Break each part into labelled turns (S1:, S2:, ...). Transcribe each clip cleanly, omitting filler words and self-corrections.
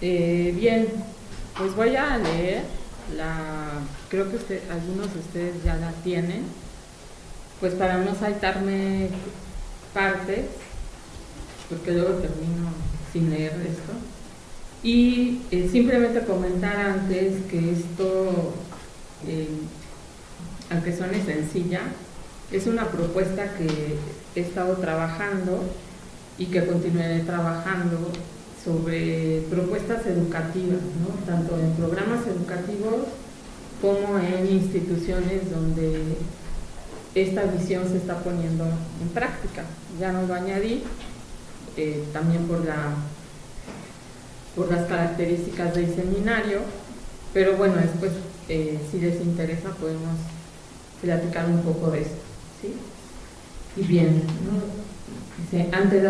S1: Bien, pues voy a leer creo que algunos de ustedes ya la tienen, pues para no saltarme partes, porque luego termino sin leer esto. Y simplemente comentar antes que esto, aunque suene sencilla, es una propuesta que he estado trabajando y que continuaré trabajando sobre propuestas educativas, ¿no? Tanto en programas educativos como en instituciones donde esta visión se está poniendo en práctica. Ya no lo añadí, también por las características del seminario, pero bueno, después si les interesa podemos platicar un poco de esto, ¿sí? Y bien, ¿no? Dice, ante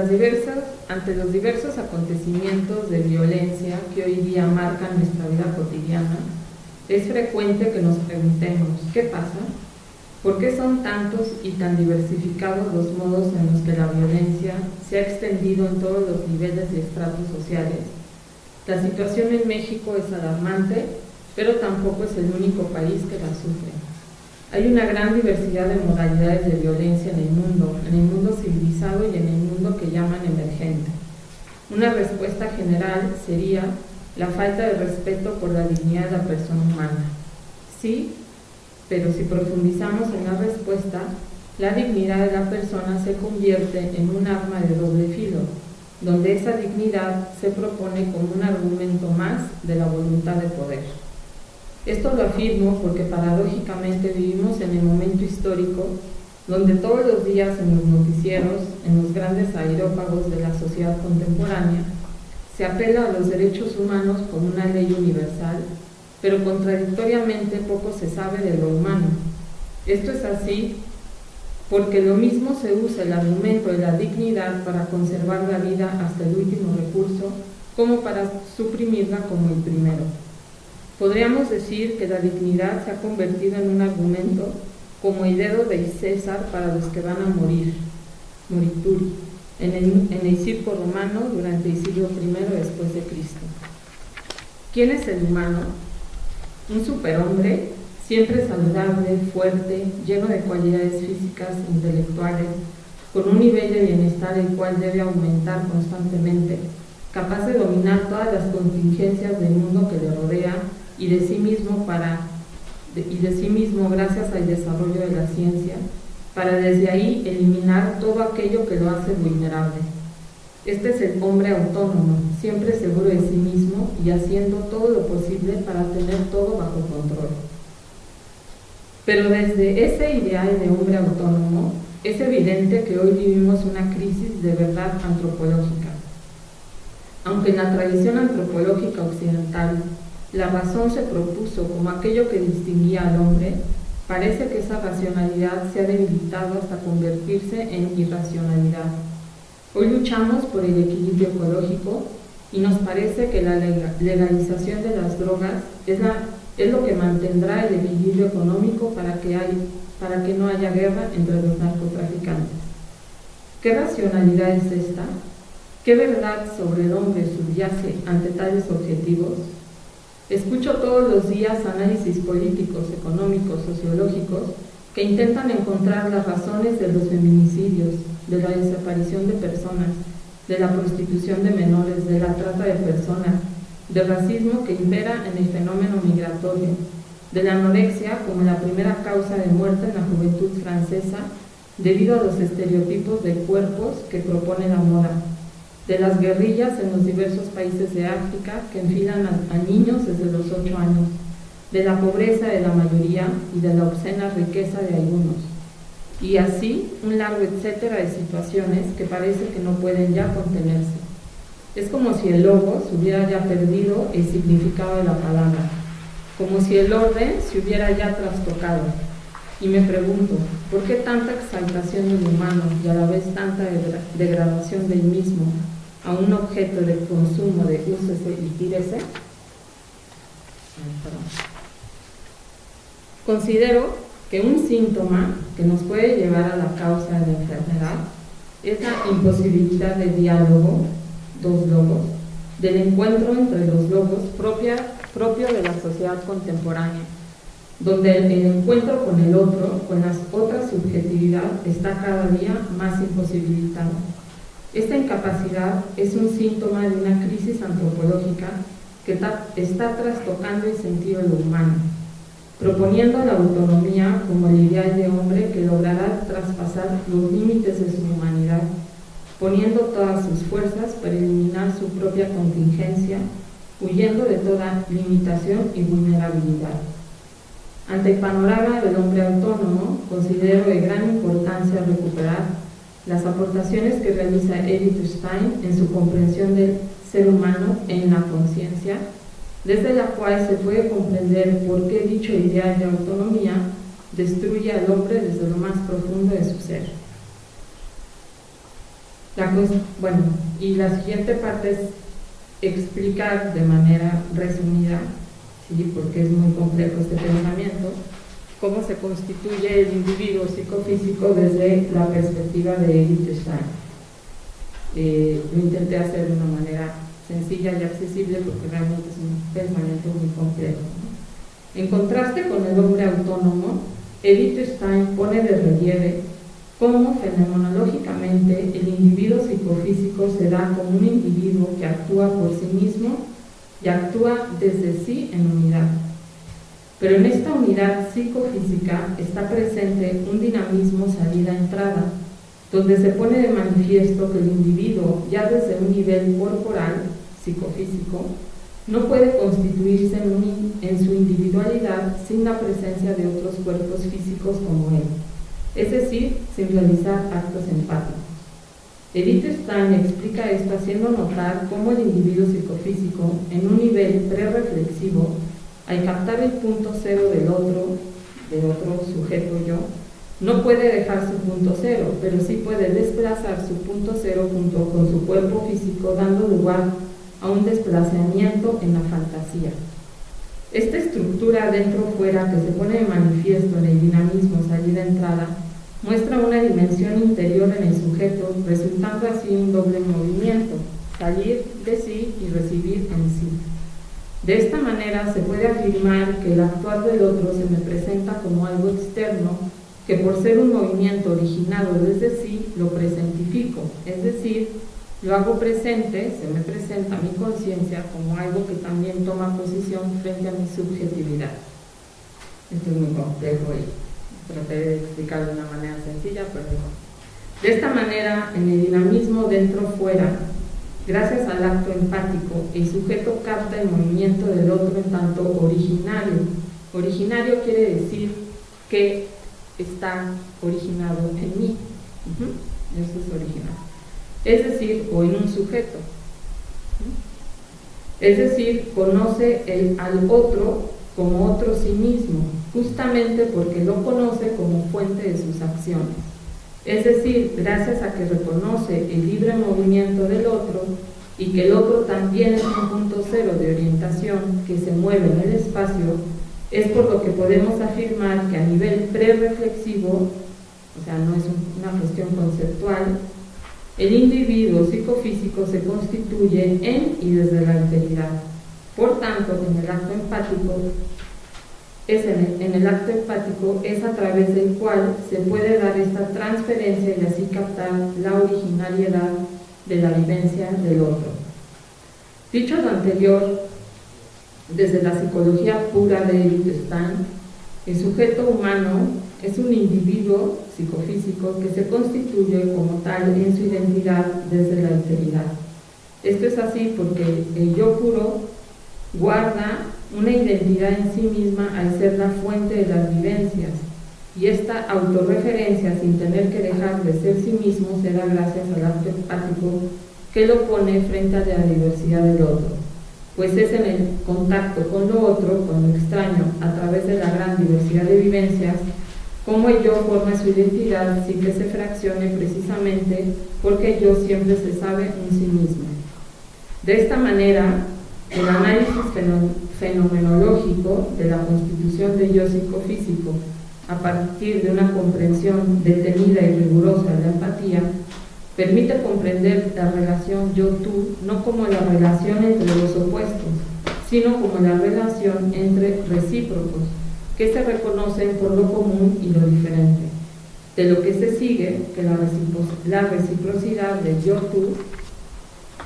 S1: los diversos acontecimientos de violencia que hoy día marcan nuestra vida cotidiana, es frecuente que nos preguntemos, ¿qué pasa? ¿Por qué son tantos y tan diversificados los modos en los que la violencia se ha extendido en todos los niveles y estratos sociales? La situación en México es alarmante, pero tampoco es el único país que la sufre. Hay una gran diversidad de modalidades de violencia en el mundo civilizado y en el mundo que llaman emergente. Una respuesta general sería la falta de respeto por la dignidad de la persona humana. Sí, pero si profundizamos en la respuesta, la dignidad de la persona se convierte en un arma de doble filo, donde esa dignidad se propone como un argumento más de la voluntad de poder. Esto lo afirmo porque paradójicamente vivimos en el momento histórico donde todos los días en los noticieros, en los grandes aerópagos de la sociedad contemporánea, se apela a los derechos humanos como una ley universal, pero contradictoriamente poco se sabe de lo humano. Esto es así porque lo mismo se usa el argumento de la dignidad para conservar la vida hasta el último recurso, como para suprimirla como el primero. Podríamos decir que la dignidad se ha convertido en un argumento como el dedo de César para los que van a morir, morituri, en el circo romano durante el siglo I después de Cristo. ¿Quién es el humano? Un superhombre, siempre saludable, fuerte, lleno de cualidades físicas e intelectuales, con un nivel de bienestar el cual debe aumentar constantemente, capaz de dominar todas las contingencias del mundo que le rodea y de sí mismo gracias al desarrollo de la ciencia, para desde ahí eliminar todo aquello que lo hace vulnerable. Este es el hombre autónomo, siempre seguro de sí mismo y haciendo todo lo posible para tener todo bajo control. Pero desde ese ideal de hombre autónomo, es evidente que hoy vivimos una crisis de verdad antropológica. Aunque en la tradición antropológica occidental la razón se propuso como aquello que distinguía al hombre, parece que esa racionalidad se ha debilitado hasta convertirse en irracionalidad. Hoy luchamos por el equilibrio ecológico y nos parece que la legalización de las drogas es lo que mantendrá el equilibrio económico para que no haya guerra entre los narcotraficantes. ¿Qué racionalidad es esta? ¿Qué verdad sobre el hombre subyace ante tales objetivos? Escucho todos los días análisis políticos, económicos, sociológicos que intentan encontrar las razones de los feminicidios, de la desaparición de personas, de la prostitución de menores, de la trata de personas, del racismo que impera en el fenómeno migratorio, de la anorexia como la primera causa de muerte en la juventud francesa debido a los estereotipos de cuerpos que propone la moda, de las guerrillas en los diversos países de África que enfilan a niños desde los 8 años, de la pobreza de la mayoría y de la obscena riqueza de algunos. Y así, un largo etcétera de situaciones que parece que no pueden ya contenerse. Es como si el logos hubiera ya perdido el significado de la palabra, como si el orden se hubiera ya trastocado. Y me pregunto, ¿por qué tanta exaltación del humano y a la vez tanta degradación del mismo a un objeto de consumo de úsese y tírese? Considero que un síntoma que nos puede llevar a la causa de la enfermedad es la imposibilidad de diálogo, dos logos, del encuentro entre los logos propio de la sociedad contemporánea, donde el encuentro con el otro, con las otras subjetividad, está cada día más imposibilitado. Esta incapacidad es un síntoma de una crisis antropológica que está trastocando el sentido de lo humano, proponiendo la autonomía como el ideal de hombre que logrará traspasar los límites de su humanidad, poniendo todas sus fuerzas para eliminar su propia contingencia, huyendo de toda limitación y vulnerabilidad. Ante el panorama del hombre autónomo, considero de gran importancia recuperar las aportaciones que realiza Edith Stein en su comprensión del ser humano en la conciencia, desde la cual se puede comprender por qué dicho ideal de autonomía destruye al hombre desde lo más profundo de su ser. Y la siguiente parte es explicar de manera resumida, ¿sí?, porque es muy complejo este pensamiento, cómo se constituye el individuo psicofísico desde la perspectiva de Edith Stein. Lo intenté hacer de una manera sencilla y accesible porque realmente es un pensamiento muy complejo, ¿no? En contraste con el hombre autónomo, Edith Stein pone de relieve cómo fenomenológicamente el individuo psicofísico se da como un individuo que actúa por sí mismo y actúa desde sí en unidad. Pero en esta unidad psicofísica está presente un dinamismo salida-entrada, donde se pone de manifiesto que el individuo, ya desde un nivel corporal, psicofísico, no puede constituirse en su individualidad sin la presencia de otros cuerpos físicos como él, es decir, sin realizar actos empáticos. Edith Stein explica esto haciendo notar cómo el individuo psicofísico, en un nivel prereflexivo, al captar el punto cero del otro sujeto yo, no puede dejar su punto cero, pero sí puede desplazar su punto cero junto con su cuerpo físico, dando lugar a un desplazamiento en la fantasía. Esta estructura dentro-fuera que se pone de manifiesto en el dinamismo salida-entrada muestra una dimensión interior en el sujeto, resultando así un doble movimiento, salir de sí y recibir en sí. De esta manera se puede afirmar que el actuar del otro se me presenta como algo externo, que por ser un movimiento originado desde sí, lo presentifico, es decir, lo hago presente, se me presenta mi conciencia como algo que también toma posición frente a mi subjetividad. Esto es muy complejo y traté de explicarlo de una manera sencilla, pero no. De esta manera, en el dinamismo dentro-fuera, gracias al acto empático, el sujeto capta el movimiento del otro en tanto originario. Originario quiere decir que está originado en mí. Eso es original. Es decir, o en un sujeto. Es decir, conoce al otro como otro sí mismo, justamente porque lo conoce como fuente de sus acciones. Es decir, gracias a que reconoce el libre movimiento del otro y que el otro también es un punto cero de orientación que se mueve en el espacio, es por lo que podemos afirmar que a nivel prereflexivo, o sea, no es una cuestión conceptual, el individuo psicofísico se constituye en y desde la alteridad. Por tanto, en el acto empático es a través del cual se puede dar esta transferencia y así captar la originalidad de la vivencia del otro. Dicho lo anterior, desde la psicología pura de Edith Stein, el sujeto humano es un individuo psicofísico que se constituye como tal en su identidad desde la alteridad. Esto es así porque el yo puro guarda una identidad en sí misma al ser la fuente de las vivencias, y esta autorreferencia, sin tener que dejar de ser sí mismo, se da gracias al acto empático que lo pone frente a la diversidad del otro, pues es en el contacto con lo otro, con lo extraño, a través de la gran diversidad de vivencias, como el yo forma su identidad sin que se fraccione, precisamente porque el yo siempre se sabe un sí mismo. De esta manera, el análisis fenomenológico de la constitución del yo psicofísico a partir de una comprensión detenida y rigurosa de la empatía Permite comprender la relación yo-tú no como la relación entre los opuestos, sino como la relación entre recíprocos, que se reconocen por lo común y lo diferente. De lo que se sigue que la reciprocidad de yo-tú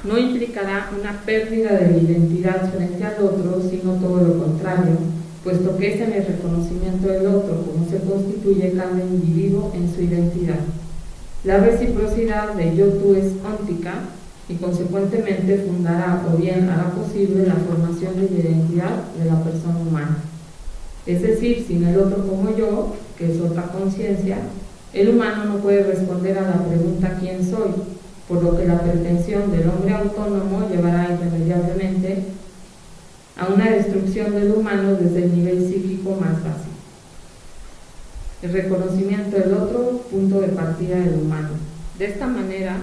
S1: no implicará una pérdida de la identidad frente al otro, sino todo lo contrario, puesto que es en el reconocimiento del otro como se constituye cada individuo en su identidad. La reciprocidad de yo-tú es óntica y consecuentemente fundará o bien hará posible la formación de la identidad de la persona humana. Es decir, sin el otro como yo, que es otra conciencia, el humano no puede responder a la pregunta ¿quién soy?, por lo que la pretensión del hombre autónomo llevará irremediablemente a una destrucción del humano desde el nivel psíquico más básico. El reconocimiento del otro, punto de partida del humano. De esta manera,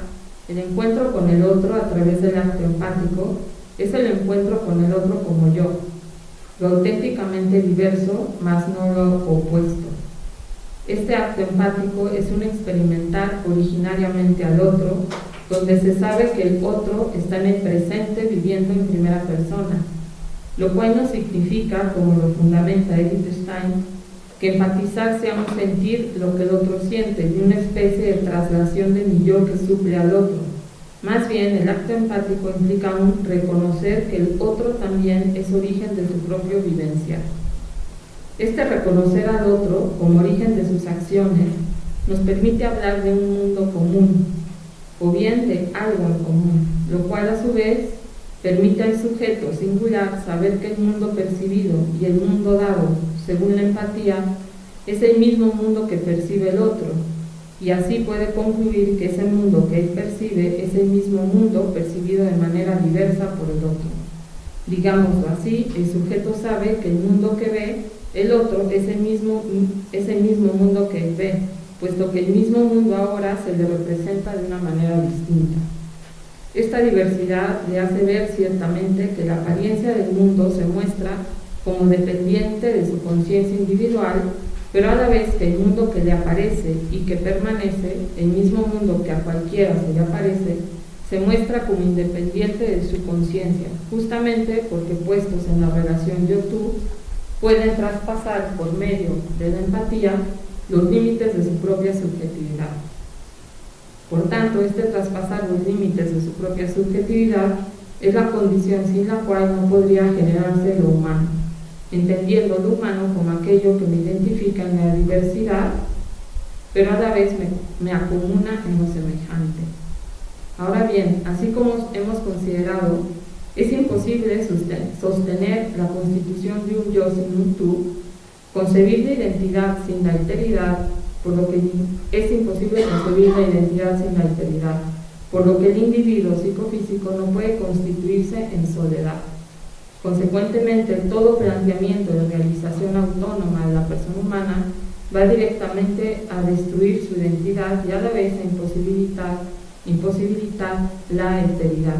S1: el encuentro con el otro a través del acto empático es el encuentro con el otro como yo, lo auténticamente diverso, mas no lo opuesto. Este acto empático es un experimentar originariamente al otro, donde se sabe que el otro está en el presente viviendo en primera persona, lo cual no significa, como lo fundamenta Edith Stein, que empatizar sea un sentir lo que el otro siente y una especie de traslación de mi yo que suple al otro. Más bien, el acto empático implica un reconocer que el otro también es origen de su propio vivenciar. Este reconocer al otro como origen de sus acciones nos permite hablar de un mundo común, o bien de algo en común, lo cual a su vez permite al sujeto singular saber que el mundo percibido y el mundo dado, según la empatía, es el mismo mundo que percibe el otro, y así puede concluir que ese mundo que él percibe es el mismo mundo percibido de manera diversa por el otro. Digámoslo así, el sujeto sabe que el mundo que ve el otro es el mismo mundo que él ve, puesto que el mismo mundo ahora se le representa de una manera distinta. Esta diversidad le hace ver ciertamente que la apariencia del mundo se muestra como dependiente de su conciencia individual, pero a la vez que el mundo que le aparece y que permanece, el mismo mundo que a cualquiera se le aparece, se muestra como independiente de su conciencia, justamente porque puestos en la relación yo-tú, pueden traspasar por medio de la empatía los límites de su propia subjetividad. Por tanto, este traspasar los límites de su propia subjetividad es la condición sin la cual no podría generarse lo humano, entendiendo lo humano como aquello que me identifica en la diversidad, pero a la vez me acomuna en lo semejante. Ahora bien, así como hemos considerado, es imposible sostener la constitución de un yo sin un tú, concebir la identidad sin la alteridad, por lo que es imposible concebir la identidad sin la alteridad, por lo que el individuo psicofísico no puede constituirse en soledad. Consecuentemente, todo planteamiento de realización autónoma de la persona humana va directamente a destruir su identidad y a la vez a imposibilitar la alteridad.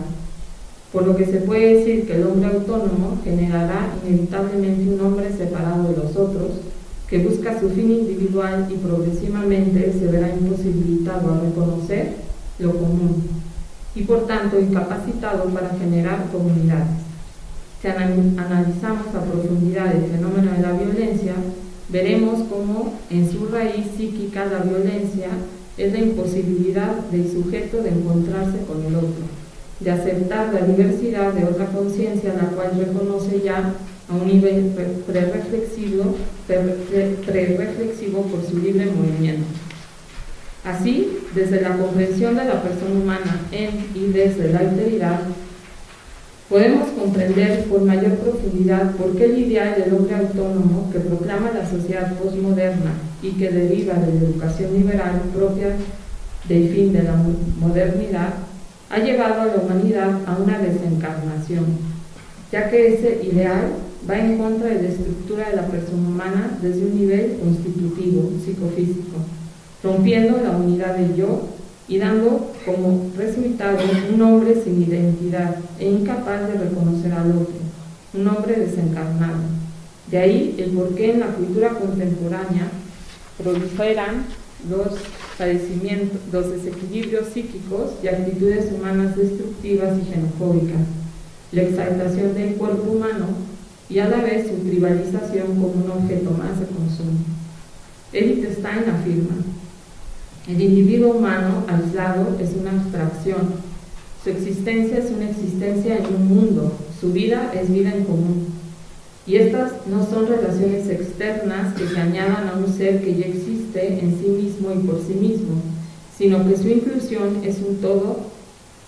S1: Por lo que se puede decir que el hombre autónomo generará inevitablemente un hombre separado de los otros, que busca su fin individual y progresivamente se verá imposibilitado a reconocer lo común y por tanto incapacitado para generar comunidades. Si analizamos a profundidad el fenómeno de la violencia, veremos cómo en su raíz psíquica la violencia es la imposibilidad del sujeto de encontrarse con el otro, de aceptar la diversidad de otra conciencia, la cual reconoce ya a un nivel prereflexivo por su libre movimiento. Así, desde la comprensión de la persona humana y desde la alteridad, podemos comprender con mayor profundidad por qué el ideal del hombre autónomo que proclama la sociedad postmoderna y que deriva de la educación liberal propia del fin de la modernidad ha llevado a la humanidad a una desencarnación, ya que ese ideal va en contra de la estructura de la persona humana desde un nivel constitutivo, psicofísico, rompiendo la unidad del yo y dando como resultado un hombre sin identidad e incapaz de reconocer al otro, un hombre desencarnado. De ahí el por qué en la cultura contemporánea proliferan los padecimientos, los desequilibrios psíquicos y actitudes humanas destructivas y xenofóbicas, la exaltación del cuerpo humano y a la vez su tribalización como un objeto más de consumo. Edith Stein afirma: el individuo humano aislado es una abstracción, su existencia es una existencia en un mundo, su vida es vida en común. Y estas no son relaciones externas que se añadan a un ser que ya existe en sí mismo y por sí mismo, sino que su inclusión es un todo,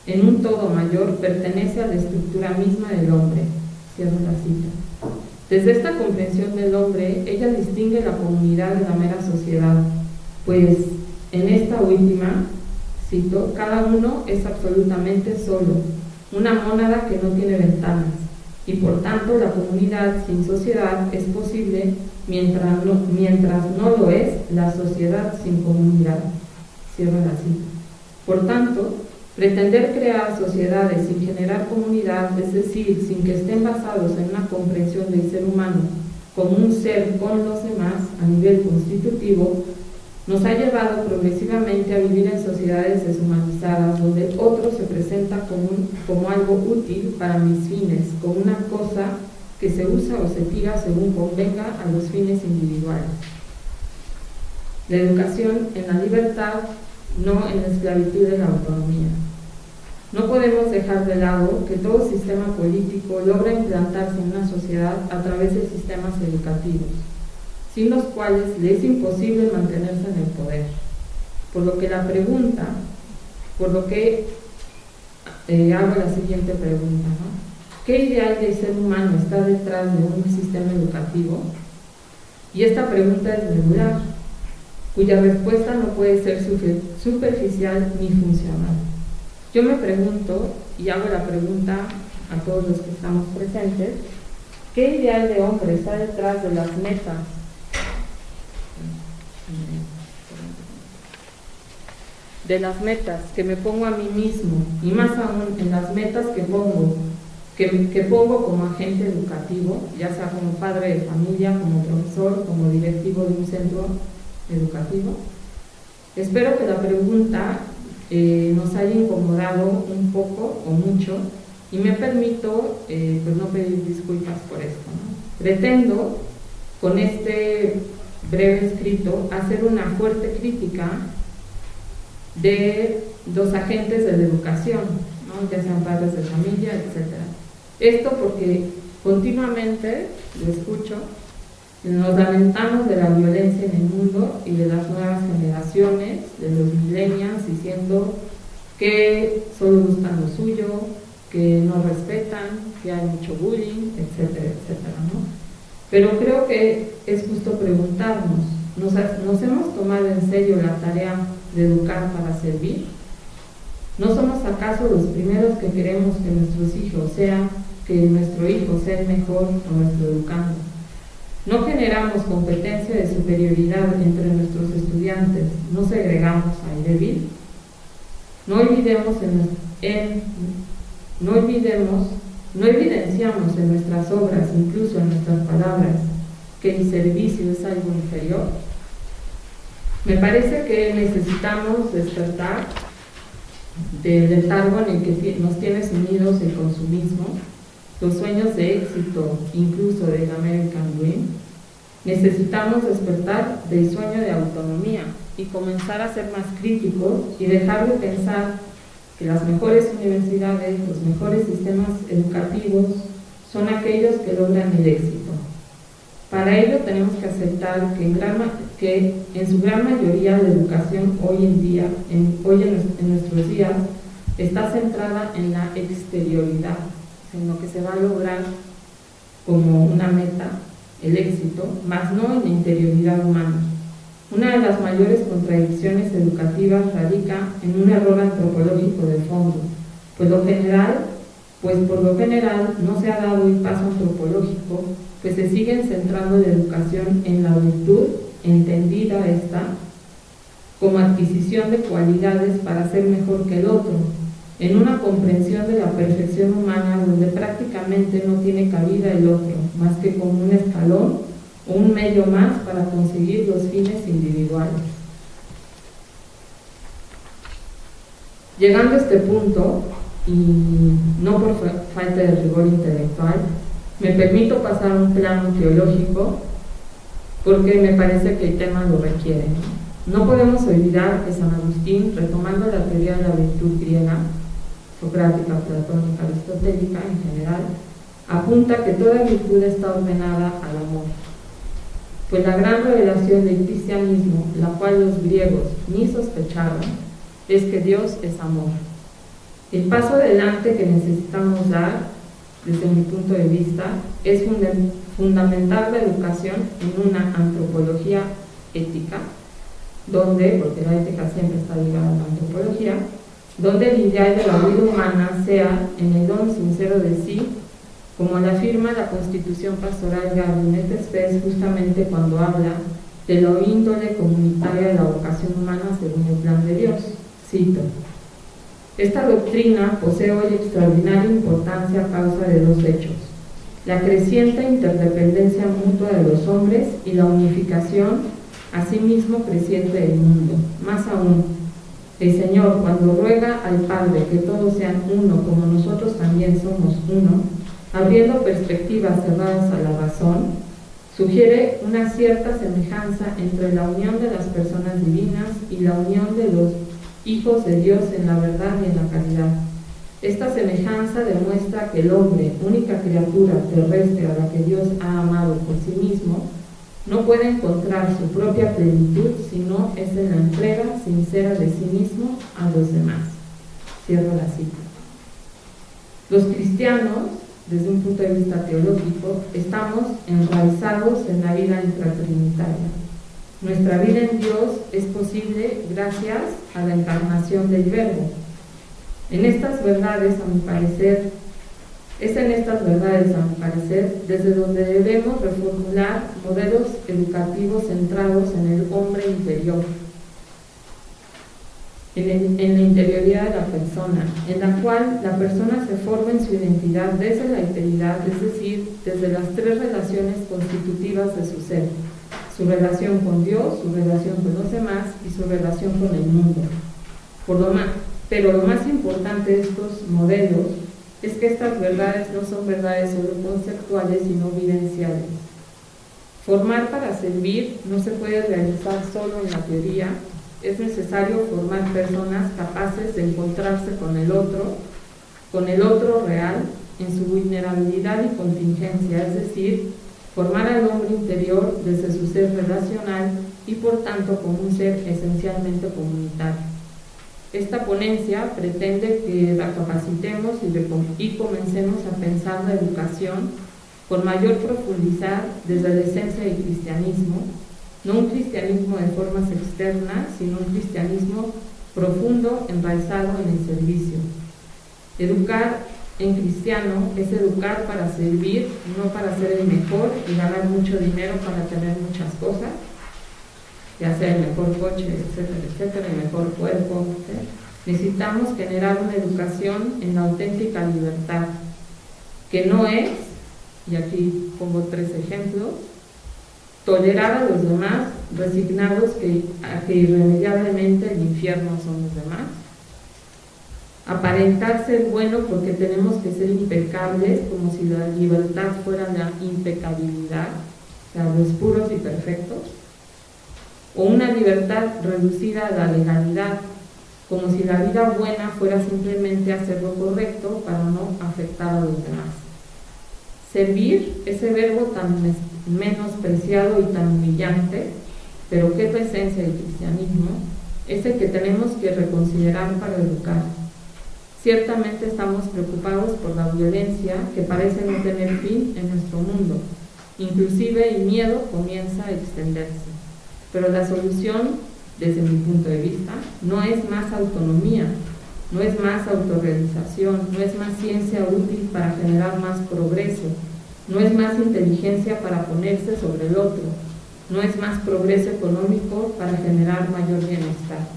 S1: en un todo mayor, pertenece a la estructura misma del hombre. Cierro la cita. Desde esta comprensión del hombre, ella distingue la comunidad de la mera sociedad, pues en esta última, cito, cada uno es absolutamente solo, una mónada que no tiene ventanas, y por tanto la comunidad sin sociedad es posible mientras no lo es la sociedad sin comunidad. Cierro la cita. Por tanto, pretender crear sociedades sin generar comunidad, es decir, sin que estén basados en una comprensión del ser humano como un ser con los demás a nivel constitutivo, nos ha llevado progresivamente a vivir en sociedades deshumanizadas, donde el otro se presenta como algo útil para mis fines, como una cosa que se usa o se tira según convenga a los fines individuales. La educación en la libertad, no en la esclavitud de la autonomía. No podemos dejar de lado que todo sistema político logra implantarse en una sociedad a través de sistemas educativos, sin los cuales le es imposible mantenerse en el poder. Por lo que hago la siguiente pregunta, ¿no? ¿Qué ideal del ser humano está detrás de un sistema educativo? Y esta pregunta es regular, cuya respuesta no puede ser superficial ni funcional. Yo me pregunto, y hago la pregunta a todos los que estamos presentes, ¿qué ideal de hombre está detrás de las metas que me pongo a mí mismo, y más aún en las metas que pongo como agente educativo, ya sea como padre de familia, como profesor, como directivo de un centro educativo? Espero que la pregunta nos haya incomodado un poco o mucho, y me permito pues no pedir disculpas por esto, ¿no? Pretendo con este breve escrito hacer una fuerte crítica de los agentes de la educación, ¿no? Ya sean padres de familia, etc. Esto porque continuamente lo escucho, nos lamentamos de la violencia en el mundo y de las nuevas generaciones, de los millennials, diciendo que solo buscan lo suyo, que no respetan, que hay mucho bullying, etcétera, etcétera, ¿no? Pero creo que es justo preguntarnos, ¿nos hemos tomado en serio la tarea de educar para servir? ¿No somos acaso los primeros que queremos que nuestro hijo sea el mejor o nuestro educando? No generamos competencia de superioridad entre nuestros estudiantes, no segregamos aire vil. No evidenciamos en nuestras obras, incluso en nuestras palabras, que el servicio es algo inferior. Me parece que necesitamos despertar del letargo en el que nos tiene sumidos el consumismo, los sueños de éxito, incluso del American Dream. Necesitamos despertar del sueño de autonomía y comenzar a ser más críticos y dejar de pensar que las mejores universidades, los mejores sistemas educativos son aquellos que logran el éxito. Para ello tenemos que aceptar que en su gran mayoría la educación hoy en nuestros días está centrada en la exterioridad, en lo que se va a lograr como una meta, el éxito, más no en la interioridad humana. Una de las mayores contradicciones educativas radica en un error antropológico de fondo, pues por lo general no se ha dado el paso antropológico, pues se siguen centrando la educación en la virtud, entendida esta como adquisición de cualidades para ser mejor que el otro, en una comprensión de la perfección humana donde prácticamente no tiene cabida el otro, más que como un escalón o un medio más para conseguir los fines individuales. Llegando a este punto, y no por falta de rigor intelectual, me permito pasar a un plano teológico porque me parece que el tema lo requiere. No podemos olvidar que San Agustín, retomando la teoría de la virtud griega, socrática, platónica, aristotélica en general, apunta que toda virtud está ordenada al amor. Pues la gran revelación del cristianismo, la cual los griegos ni sospecharon, es que Dios es amor. El paso adelante que necesitamos dar, desde mi punto de vista, es fundamentar la educación en una antropología ética, donde, porque la ética siempre está ligada a la antropología, donde el ideal de la vida humana sea en el don sincero de sí, como lo afirma la Constitución Pastoral de Gaudium et Spes, justamente cuando habla de la índole comunitaria de la vocación humana según el plan de Dios. Cito: esta doctrina posee hoy extraordinaria importancia a causa de dos hechos: la creciente interdependencia mutua de los hombres y la unificación, asimismo creciente del mundo. Más aún, el Señor, cuando ruega al Padre que todos sean uno como nosotros también somos uno, abriendo perspectivas cerradas a la razón, sugiere una cierta semejanza entre la unión de las personas divinas y la unión de los hijos de Dios en la verdad y en la caridad. Esta semejanza demuestra que el hombre, única criatura terrestre a la que Dios ha amado por sí mismo, no puede encontrar su propia plenitud si no es en la entrega sincera de sí mismo a los demás. Cierro la cita. Los cristianos, desde un punto de vista teológico, estamos enraizados en la vida intratrinitaria. Nuestra vida en Dios es posible gracias a la encarnación del Verbo. En estas verdades, a mi parecer, desde donde debemos reformular modelos educativos centrados en el hombre interior, en la interioridad de la persona, en la cual la persona se forma en su identidad desde la alteridad, es decir, desde las tres relaciones constitutivas de su ser: su relación con Dios, su relación con los demás y su relación con el mundo. Pero lo más importante de estos modelos es que estas verdades no son verdades solo conceptuales, sino vivenciales. Formar para servir no se puede realizar solo en la teoría. Es necesario formar personas capaces de encontrarse con el otro real, en su vulnerabilidad y contingencia, es decir, formar al hombre interior desde su ser relacional y por tanto como un ser esencialmente comunitario. Esta ponencia pretende que recapacitemos y comencemos a pensar la educación con mayor profundidad desde la esencia del cristianismo, no un cristianismo de formas externas, sino un cristianismo profundo, enraizado en el servicio. Educar en cristiano es educar para servir, no para ser el mejor y ganar mucho dinero para tener muchas cosas, ya sea el mejor coche, etcétera, etcétera, el mejor cuerpo, ¿sí? Necesitamos generar una educación en la auténtica libertad, que no es, y aquí pongo 3 ejemplos: tolerar a los demás, resignados a que irremediablemente el infierno son los demás; aparentar ser bueno porque tenemos que ser impecables, como si la libertad fuera la impecabilidad, o sea, los puros y perfectos; o una libertad reducida a la legalidad, como si la vida buena fuera simplemente hacer lo correcto para no afectar a los demás. Servir, ese verbo tan menospreciado y tan humillante, pero que es la esencia del cristianismo, es el que tenemos que reconsiderar para educar. Ciertamente estamos preocupados por la violencia que parece no tener fin en nuestro mundo. Inclusive el miedo comienza a extenderse. Pero la solución, desde mi punto de vista, no es más autonomía, no es más autorrealización, no es más ciencia útil para generar más progreso, no es más inteligencia para ponerse sobre el otro, no es más progreso económico para generar mayor bienestar.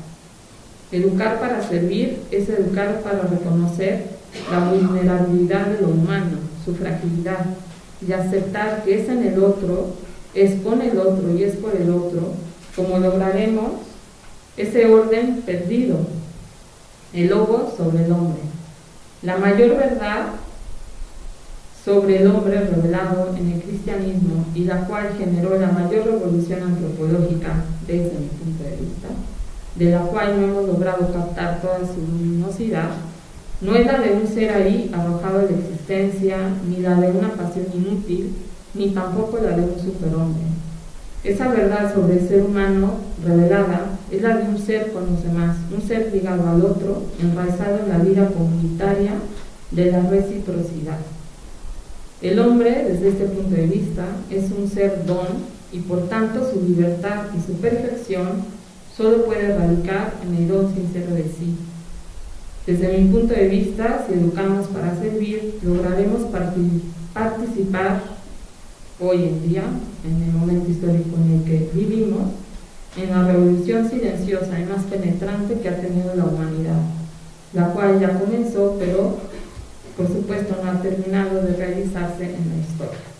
S1: Educar para servir es educar para reconocer la vulnerabilidad de lo humano, su fragilidad, y aceptar que es en el otro, es con el otro y es por el otro como lograremos ese orden perdido, el logos sobre el hombre. La mayor verdad sobre el hombre revelado en el cristianismo y la cual generó la mayor revolución antropológica desde mi punto de vista, de la cual no hemos logrado captar toda su luminosidad, no es la de un ser ahí arrojado de la existencia, ni la de una pasión inútil, ni tampoco la de un superhombre. Esa verdad sobre el ser humano revelada es la de un ser con los demás, un ser ligado al otro, enraizado en la vida comunitaria de la reciprocidad. El hombre, desde este punto de vista, es un ser don y por tanto su libertad y su perfección solo puede radicar en el don sincero de sí. Desde mi punto de vista, si educamos para servir, lograremos participar hoy en día, en el momento histórico en el que vivimos, en la revolución silenciosa y más penetrante que ha tenido la humanidad, la cual ya comenzó, pero por supuesto no ha terminado de realizarse en la historia.